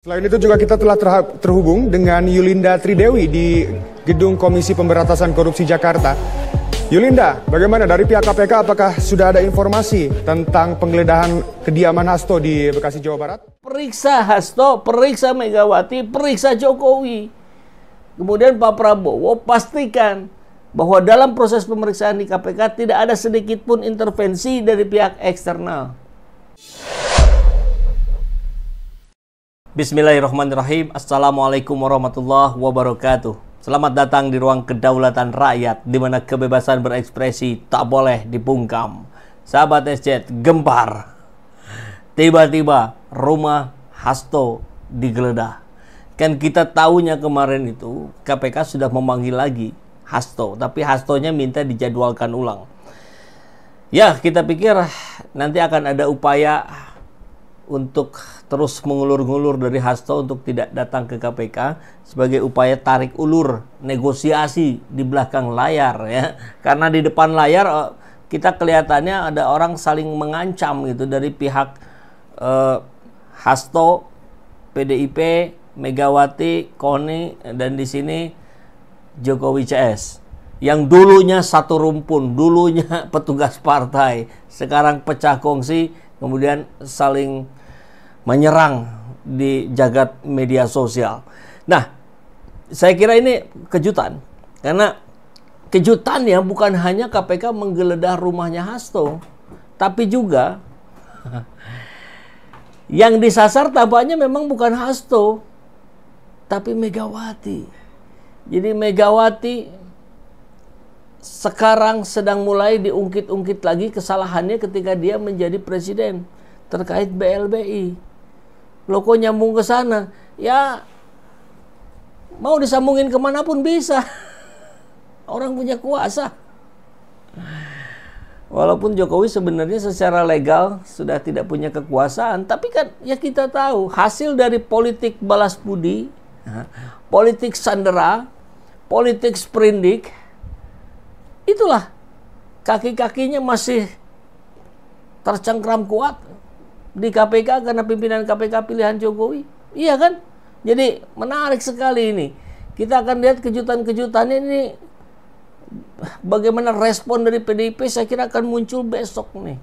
Selain itu juga kita telah terhubung dengan Yulinda Tridewi di Gedung Komisi Pemberantasan Korupsi Jakarta. Yulinda, bagaimana dari pihak KPK, apakah sudah ada informasi tentang penggeledahan kediaman Hasto di Bekasi, Jawa Barat? Periksa Hasto, periksa Megawati, periksa Jokowi. Kemudian Pak Prabowo pastikan bahwa dalam proses pemeriksaan di KPK tidak ada sedikit pun intervensi dari pihak eksternal. Bismillahirrahmanirrahim. Assalamualaikum warahmatullahi wabarakatuh. Selamat datang di ruang kedaulatan rakyat, di mana kebebasan berekspresi tak boleh dibungkam. Sahabat SC gempar. Tiba-tiba rumah Hasto digeledah. Kan kita tahunya kemarin itu KPK sudah memanggil lagi Hasto, tapi Hastonya minta dijadwalkan ulang. Ya, kita pikir nanti akan ada upaya untuk terus mengulur-ngulur dari Hasto untuk tidak datang ke KPK sebagai upaya tarik ulur negosiasi di belakang layar, ya. Karena di depan layar kita kelihatannya ada orang saling mengancam gitu dari pihak Hasto, PDIP, Megawati, Koni, dan di sini Jokowi CS. Yang dulunya satu rumpun, dulunya petugas partai, sekarang pecah kongsi, kemudian saling menyerang di jagat media sosial. Nah, saya kira ini kejutan. Karena kejutannya bukan hanya KPK menggeledah rumahnya Hasto, tapi juga yang disasar tampaknya memang bukan Hasto, tapi Megawati. Jadi Megawati sekarang sedang mulai diungkit-ungkit lagi kesalahannya ketika dia menjadi presiden terkait BLBI. Loh, kok nyambung ke sana? Ya, mau disambungin kemanapun bisa. Orang punya kuasa. Walaupun Jokowi sebenarnya secara legal sudah tidak punya kekuasaan, tapi kan ya kita tahu hasil dari politik balas budi, politik sandera, politik sprindik, itulah kaki-kakinya masih tercengkram kuat di KPK karena pimpinan KPK pilihan Jokowi. Iya kan? Jadi menarik sekali ini. Kita akan lihat kejutan-kejutannya ini. Bagaimana respon dari PDIP saya kira akan muncul besok nih.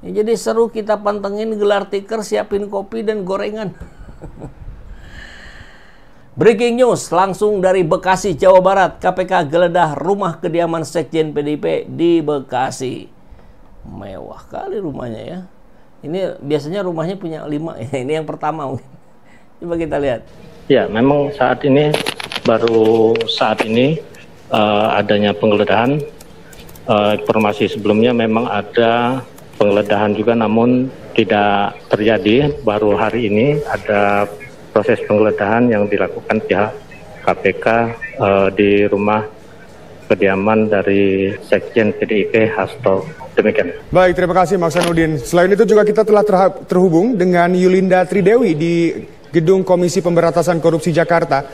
Ya, jadi seru, kita pantengin, gelar tikar, siapin kopi dan gorengan. Breaking news langsung dari Bekasi, Jawa Barat. KPK geledah rumah kediaman Sekjen PDIP di Bekasi. Mewah kali rumahnya ya. Ini biasanya rumahnya punya 5. Ini yang pertama mungkin. Coba kita lihat. Ya, memang baru saat ini adanya penggeledahan. Informasi sebelumnya memang ada penggeledahan juga, namun tidak terjadi. Baru hari ini ada proses penggeledahan yang dilakukan pihak KPK di rumah kediaman dari Sekjen PDIP Hasto. Demikian. Baik, terima kasih Mas Sanudin. Selain itu juga kita telah terhubung dengan Yulinda Tridewi di Gedung Komisi Pemberantasan Korupsi Jakarta.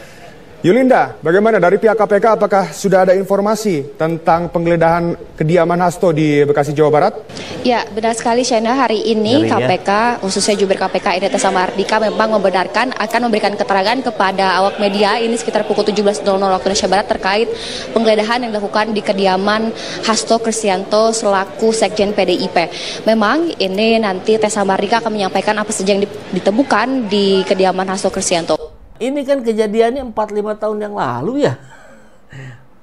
Yulinda, bagaimana dari pihak KPK, apakah sudah ada informasi tentang penggeledahan kediaman Hasto di Bekasi, Jawa Barat? Ya, benar sekali Shena. Hari ini KPK, khususnya Jubir KPK Ida Tessa Mardika memang membenarkan akan memberikan keterangan kepada awak media ini sekitar pukul 17.00 waktu Indonesia Barat terkait penggeledahan yang dilakukan di kediaman Hasto Kristianto selaku Sekjen PDIP. Memang ini nanti Tessa Mardika akan menyampaikan apa saja yang ditemukan di kediaman Hasto Kristianto. Ini kan kejadiannya 4-5 tahun yang lalu ya.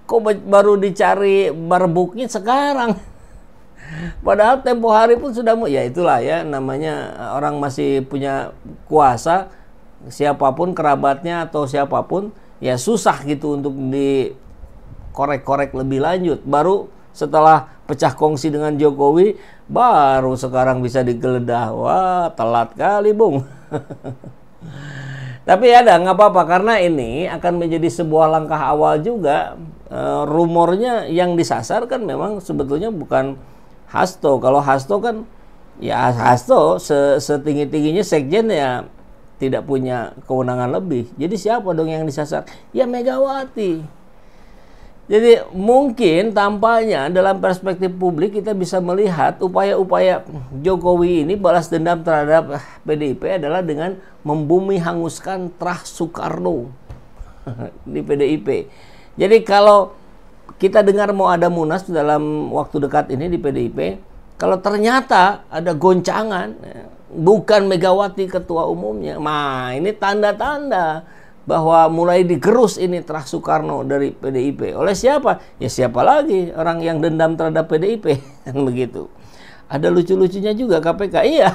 Kok baru dicari barbuknya sekarang? Padahal tempo hari pun sudah ya itulah ya, namanya orang masih punya kuasa, siapapun kerabatnya atau siapapun ya susah gitu untuk dikorek-korek lebih lanjut. Baru setelah pecah kongsi dengan Jokowi baru sekarang bisa digeledah. Wah, telat kali, Bung. Tapi ya nggak apa-apa, karena ini akan menjadi sebuah langkah awal juga. Rumornya yang disasar kan memang sebetulnya bukan Hasto. Kalau Hasto kan ya Hasto setinggi-tingginya Sekjen ya tidak punya kewenangan lebih. Jadi siapa dong yang disasar? Ya Megawati. Jadi mungkin tampaknya dalam perspektif publik kita bisa melihat upaya-upaya Jokowi ini balas dendam terhadap PDIP adalah dengan membumi hanguskan terah Soekarno di PDIP. Jadi kalau kita dengar mau ada munas dalam waktu dekat ini di PDIP, kalau ternyata ada goncangan, bukan Megawati ketua umumnya, nah ini tanda-tanda bahwa mulai digerus ini terah Soekarno dari PDIP. Oleh siapa? Ya siapa lagi orang yang dendam terhadap PDIP. Kan begitu. Ada lucu-lucunya juga KPK. Iya.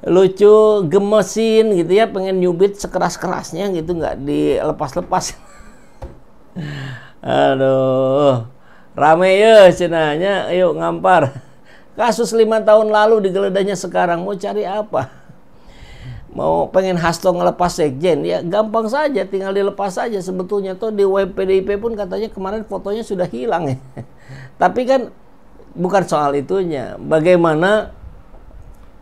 Lucu, gemesin gitu ya, pengen nyubit sekeras-kerasnya gitu, nggak dilepas-lepas. Aduh. Rame ya cenanya, yuk ngampar. Kasus 5 tahun lalu digeledahnya sekarang, mau cari apa? Mau pengen Hasto ngelepas sekjen, ya gampang saja, tinggal dilepas saja sebetulnya. Tuh di web PDIP pun katanya kemarin fotonya sudah hilang ya. Tapi kan bukan soal itunya, bagaimana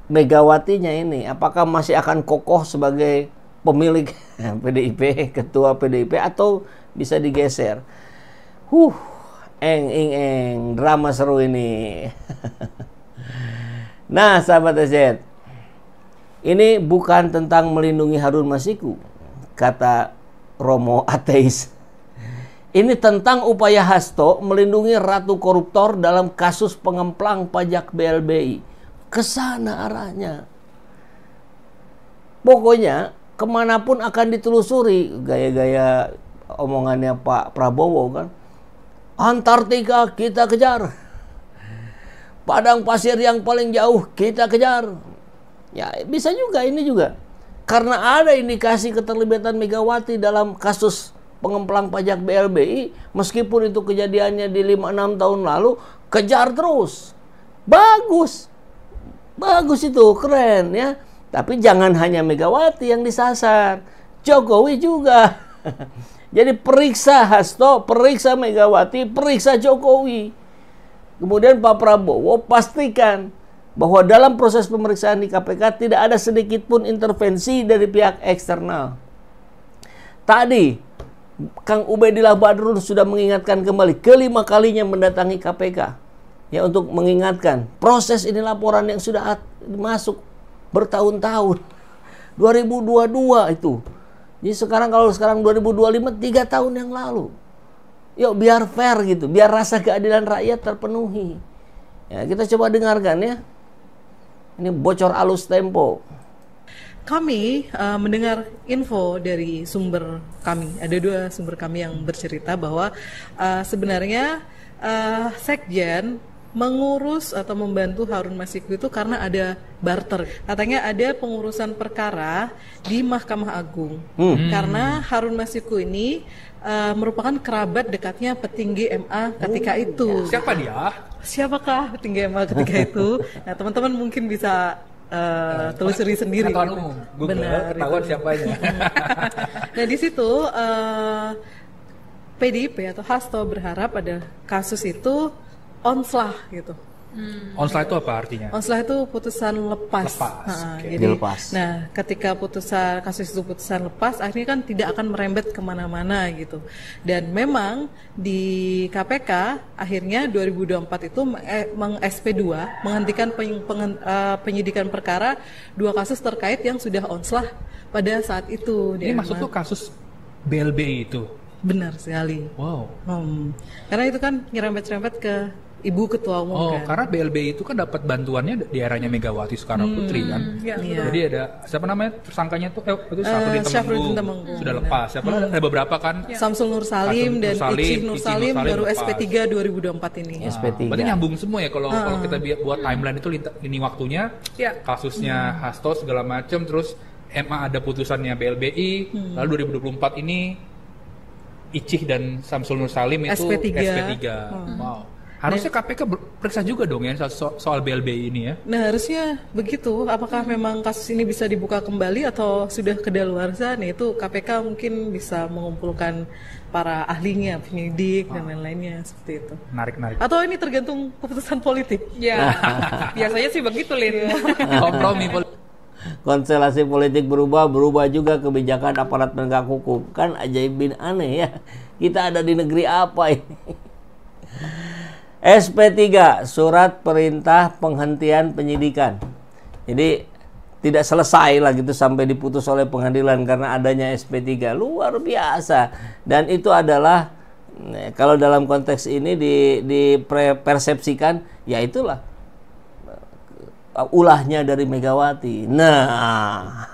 Megawatinya ini, apakah masih akan kokoh sebagai pemilik PDIP, ketua PDIP, atau bisa digeser? Drama seru ini. Nah, sahabat SZ, ini bukan tentang melindungi Harun Masiku, kata Romo ateis. Ini tentang upaya Hasto melindungi ratu koruptor dalam kasus pengemplang pajak BLBI. Kesana arahnya. Pokoknya kemanapun akan ditelusuri, gaya-gaya omongannya Pak Prabowo kan. Antartika kita kejar. Padang pasir yang paling jauh kita kejar. Ya bisa juga ini juga. Karena ada indikasi keterlibatan Megawati dalam kasus pengemplang pajak BLBI, meskipun itu kejadiannya di 5-6 tahun lalu, kejar terus. Bagus. Bagus itu, keren ya. Tapi jangan hanya Megawati yang disasar, Jokowi juga. Jadi periksa Hasto, periksa Megawati, periksa Jokowi. Kemudian Pak Prabowo pastikan bahwa dalam proses pemeriksaan di KPK tidak ada sedikit pun intervensi dari pihak eksternal. Tadi Kang Ubedillah Badrun sudah mengingatkan kembali, kelima kalinya mendatangi KPK. Ya, untuk mengingatkan proses ini laporan yang sudah masuk bertahun-tahun. 2022 itu. Jadi kalau sekarang 2025, 3 tahun yang lalu. Yuk biar fair gitu, biar rasa keadilan rakyat terpenuhi. Ya, kita coba dengarkan ya. Ini bocor alus Tempo. Kami mendengar info dari sumber kami. Ada 2 sumber kami yang bercerita bahwa sebenarnya Sekjen mengurus atau membantu Harun Masiku itu karena ada barter. Katanya ada pengurusan perkara di Mahkamah Agung. Karena Harun Masiku ini merupakan kerabat dekatnya petinggi MA ketika itu. Siapa dia? Siapakah petinggi MA ketika itu? Nah, teman-teman mungkin bisa telusuri sendiri. Google, ketahuan siapanya. Nah, di situ PDIP atau Hasto berharap ada kasus itu onslah gitu. Onslah itu apa artinya? Onslah itu putusan lepas. Jadi dilepas. Nah, ketika kasus itu putusan lepas, akhirnya kan tidak akan merembet kemana-mana gitu. Dan memang di KPK akhirnya 2024 itu meng-SP2 menghentikan penyidikan perkara 2 kasus terkait yang sudah onslah pada saat itu. Ini maksud tuh kasus BLBI itu? Benar sekali. Wow. Karena itu kan nyerempet-nyerempet ke Ibu Ketua Umum kan. Karena BLBI itu kan dapat bantuannya di eranya Megawati Soekarno Putri kan. Iya. Jadi ada siapa namanya tersangkanya tuh itu Syafruddin Temenggung. Sudah lepas. Siapa ada beberapa kan? Samsul Nur Salim dan Icih Nur Salim baru lepas. SP3 2024 ini. SP3. Berarti nyambung semua ya kalau kita buat timeline itu lini waktunya. Kasusnya Hasto segala macam, terus MA ada putusannya BLBI, lalu 2024 ini Icih dan Samsul Nur Salim itu SP3. Wow. Harusnya KPK periksa juga dong ya soal BLBI ini ya. Nah, harusnya begitu. Apakah memang kasus ini bisa dibuka kembali atau sudah kedaluarsa? Nah, itu KPK mungkin bisa mengumpulkan para ahlinya, penyidik dan lain-lainnya seperti itu. Menarik. Atau ini tergantung keputusan politik. Ya. Biasanya sih begitu, Lin. Kompromi politik. Konstelasi politik berubah juga kebijakan aparat penegak hukum. Kan ajaib bin aneh ya. Kita ada di negeri apa ini? SP3, surat perintah penghentian penyidikan. Jadi tidak selesai lah gitu sampai diputus oleh pengadilan karena adanya SP3. Luar biasa. Dan itu adalah kalau dalam konteks ini dipersepsikan, ya itulah ulahnya dari Megawati. Nah,